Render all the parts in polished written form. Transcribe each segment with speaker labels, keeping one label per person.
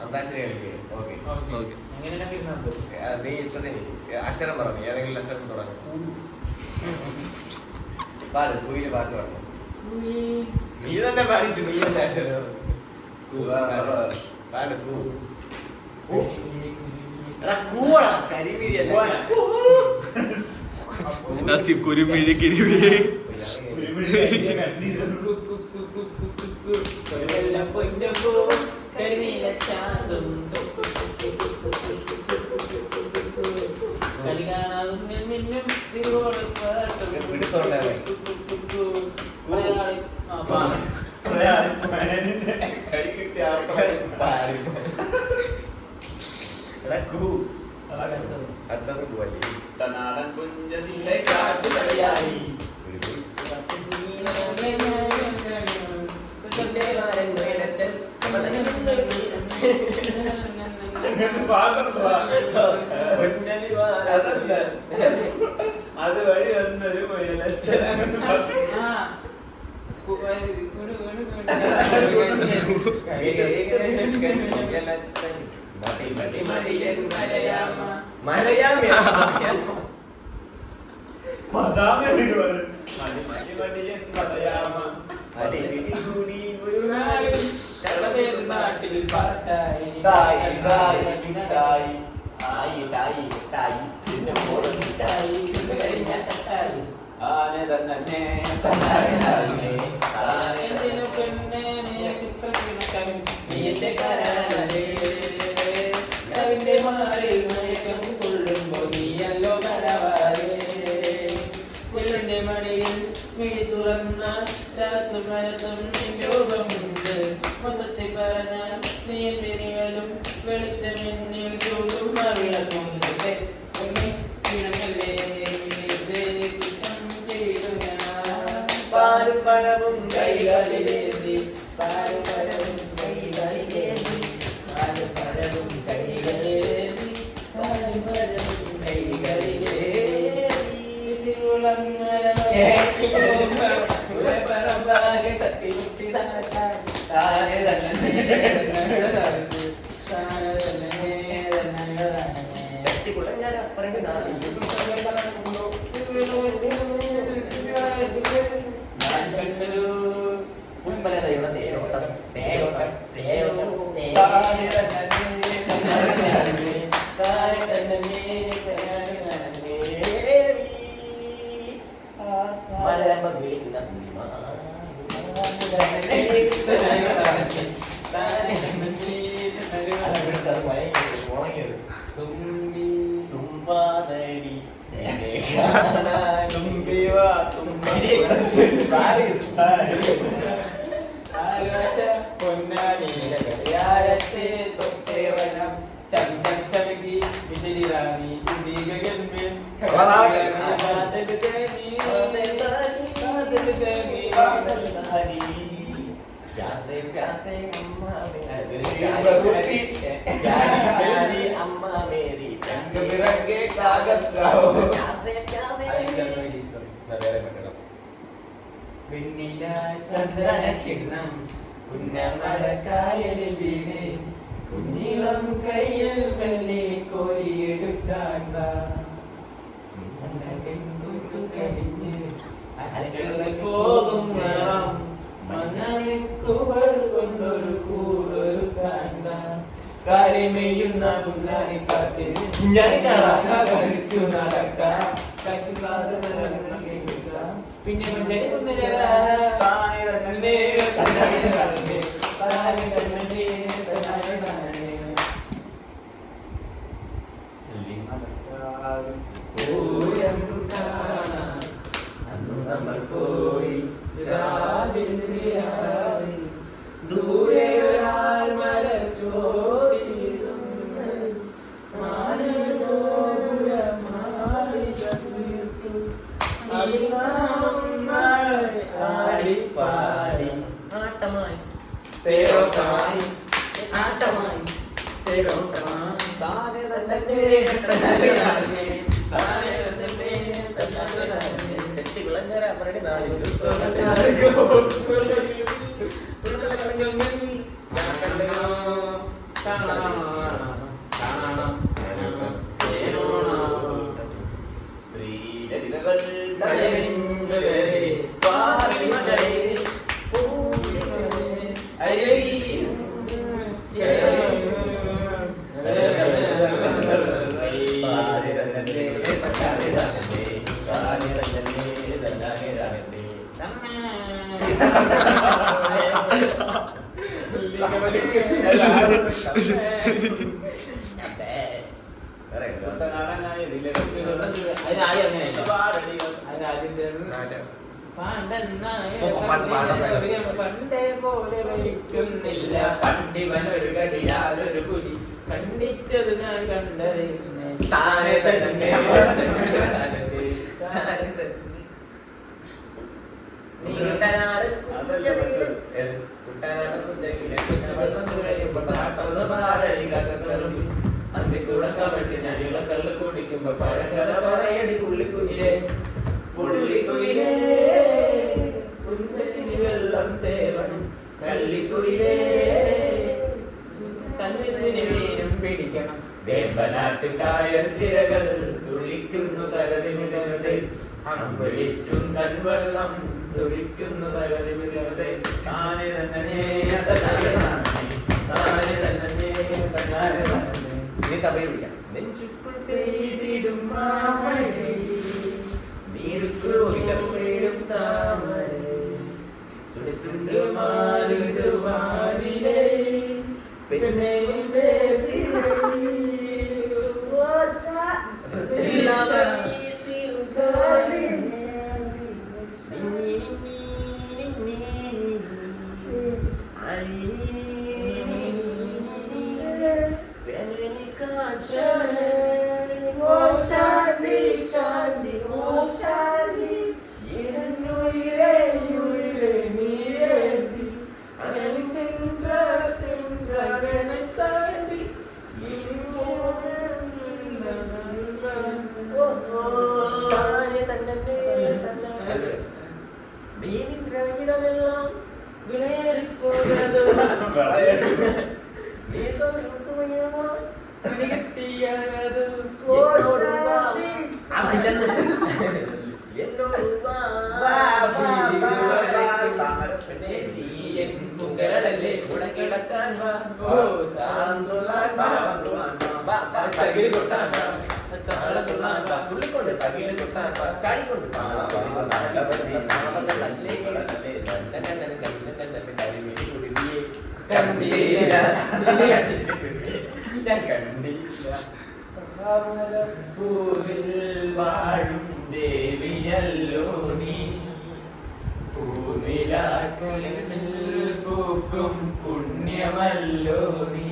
Speaker 1: അന്താക്ഷരി കളിക്കുക. ഓക്കെ, നീ ഇഷ്ടത്തിന് അക്ഷരം പറഞ്ഞു, ഏതെങ്കിലും അക്ഷരം തുടങ്ങും. പാട്, കുയില് പാട്ട് പറഞ്ഞു. നീ തന്നെ പാടിച്ചു, നീ തന്നെ അക്ഷരം പാട്.
Speaker 2: കുരുമിഴി കിരുമിഴി
Speaker 1: അടുത്തത് പോവല്ലേ.
Speaker 3: നാടൻ കുഞ്ചതിലെ കാറ്റ് കളിയായി അത് വഴി വന്നൊരു മുയലച്ചൻ.
Speaker 4: വെളിച്ചമെന്നിൽ ചൂടും അറിയത്തുണ്ട് പാലും പഴവും കൈകളിലേന്തി പാലും പഴവും കൈകളിലേന്തി പാലും പഴവും കൈകളിലേന്തി പാലും പഴവും കൈകളിലേന്തി ഉളങ്ങരമാകെ തട്ടിമുട്ടി താനെ തട്ടിക്കുളങ്ങര പറഞ്ഞു നാളെ പുഷ്പലതയുടെ തേരോട്ടം തേരോട്ടം തേരോട്ടം മലയാള വിളിക്കുന്ന തുമ്പാതടി പൊന്നാടിയാരത്തെ തൊട്ടേവനം ചം ചം ചമകി വിശലിറാണി अम्मा मेरी रंगे कागज लाओ വെണ്ണില ചന്ദ്രന കിണ്ണം പുന്നമടക്കായലിൽ വീണ് കുഞ്ഞിളം കയ്യിൽ വെള്ളി കോരിയെടുക്കാൻ കഴിഞ്ഞ് അറ്റകൾ പോകും മണ്ണിൽ തുവൾ കൊണ്ടൊരു കൂടൊരു കാണ്ട കാലിമെയ്യുന്ന കുഞ്ഞാണിക്കാട്ടിൽ ഞാൻ കളിച്ചു നടക്കാം പിന്നെ നമ്മൾ പോയി ദൂരെ ഒരാൾ മരച്ചോറിയിരുന്നു ആടിപ്പാടി ആട്ടമായി തേരോട്ടമായി ആട്ടമായി തേരോട്ടമായി താനെ തന്നെ തെറ്റിക്കുളങ്ങര അവരുടെ നാളിൽ
Speaker 3: ശ്രീലതികൾ തലവിന്നുവരെ പാറിമകളെ
Speaker 4: പണ്ടേ പോലെ വഹിക്കുന്നില്ല പണ്ടിവനൊരു കടിയാലൊരു പുലി കണ്ടിച്ചത് ഞാൻ കണ്ടറിയുന്നേ താനെ തന്നെ നീണ്ടനാടൻ കുഞ്ചതിയിലും കുട്ടനാടൻ കുഞ്ചതിയിലും വെള്ളം തുഴയുമ്പോൾ പാട്ടൊന്ന് പാടടി കഥകളും അന്തിക്കുടക്കമിട്ട് ഞാൻ ഇളക്കള്ള് കുടിക്കുമ്പോ പഴങ്കഥ പറയടി പുള്ളിക്കുയിലേ പുള്ളിക്കുയിലേ കുഞ്ചത്തിന് വെള്ളം തേവണം കള്ളിക്കുയിലേ കഞ്ഞിന് മീനും പിടിക്കണം വേമ്പനാട്ടുകായർ തിരകൾ തുളിക്കുന്നു തകതിമിതമതെ അമ്പളിച്ചും തൻവെള്ളം തുളിക്കുന്നു തകതിമിതമതെ താനെ തന്നെ താനെ തന്നെ തന്നാരെ നീ തമിഴ് പിടിക്കാം നെഞ്ചുക്കുൾ പെയ്തിടും മാമഴ നീരുക്കുൾ ഒഴിക്കും താമര സുരത്തുണ്ട് മാരുതുവാനിലേ പെണ്ണെയും നീനിടമെല്ലാം വിളയേറിപ്പോകരുത് നീ കിട്ടിയത് എന്നോടല്ലേ കൂടെ കിടക്കാൻ തകില് കൊട്ടാൻ തുള്ളിക്കൊണ്ട് തകില് കൊട്ടാൻ ചാടിക്കൊണ്ട് കണ്ടില്ല പൂവിൽ വാഴും ദേവിയല്ലോ നീ പൂനിലാക്കുളിൽ പൂക്കും പുണ്യമല്ലോ നീ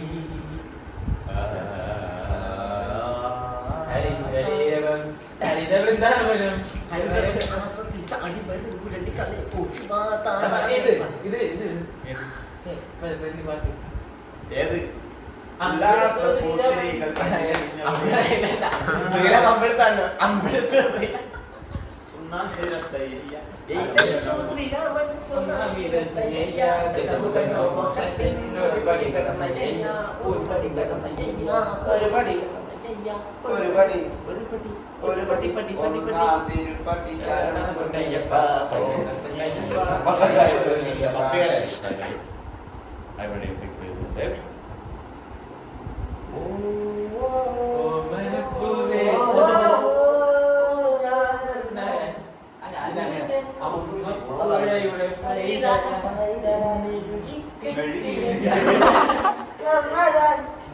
Speaker 4: ഹരിതവൃന്ദാവനം
Speaker 3: ഏത്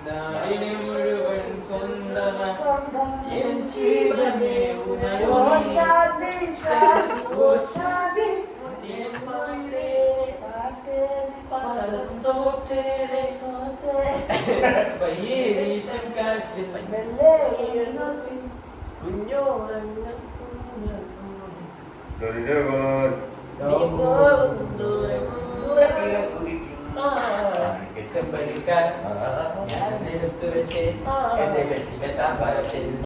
Speaker 4: നാടിനെ മുഴുവൻ സ്വന്തം എൻ ജീവനെ ചെമ്പടിക്കാൻ ഞാൻ എടുത്തു വെച്ചേ എന്റെ വെറ്റിലെ താമ്പാരത്തിൽ